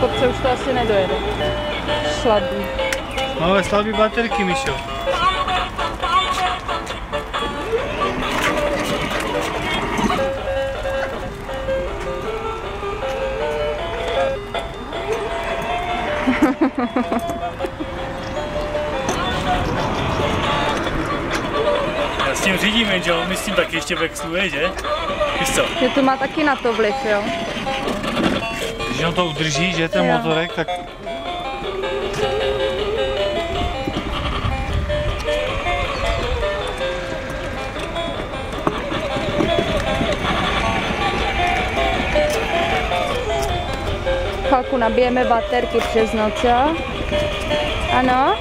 kopce už to asi nedojede. Slabý. Máme slabý baterky, Mišo. Já s tím řídím, jenže on mi s tím taky ještě vexluje, že? Víš co? Že to má taky na to vliv, jo? Když on to udrží, že ten motorek, tak... Chvilku nabijeme baterky přes noc, jo? Ano?